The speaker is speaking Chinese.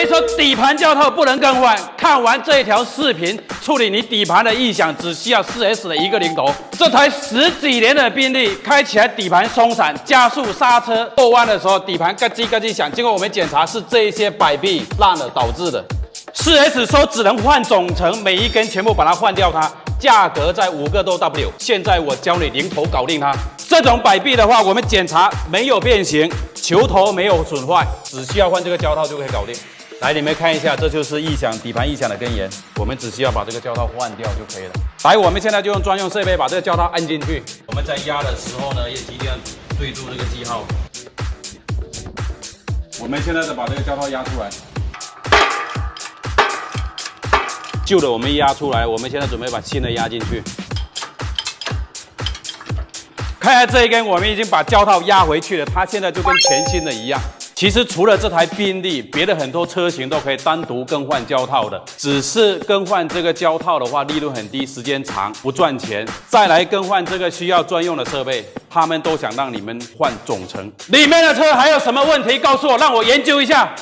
以说底盘胶套不能更换。看完这一条视频，处理你底盘的异响只需要 4S 的一个零头。这台10几年的宾利，开起来底盘松散，加速刹车过弯的时候底盘咯叽咯叽响。经过我们检查，是这一些摆臂烂了导致的。4S 说只能换总成，每一根全部把它换掉它。 价格在5个多 W， 现在我教你零头搞定它。这种摆臂的话，我们检查没有变形，球头没有损坏，只需要换这个胶套就可以搞定。来，你们看一下，这就是异响底盘异响的根源，我们只需要把这个胶套换掉就可以了。来，我们现在就用专用设备把这个胶套按进去。我们在压的时候呢，也一定要对住这个记号。我们现在就把这个胶套压出来。 旧的我们压出来，我们现在准备把新的压进去。看下这一根，我们已经把胶套压回去了，它现在就跟全新的一样。其实除了这台宾利，别的很多车型都可以单独更换胶套的，只是更换这个胶套的话，利润很低，时间长，不赚钱。再来更换这个需要专用的设备，他们都想让你们换总成。里面的车还有什么问题？告诉我，让我研究一下。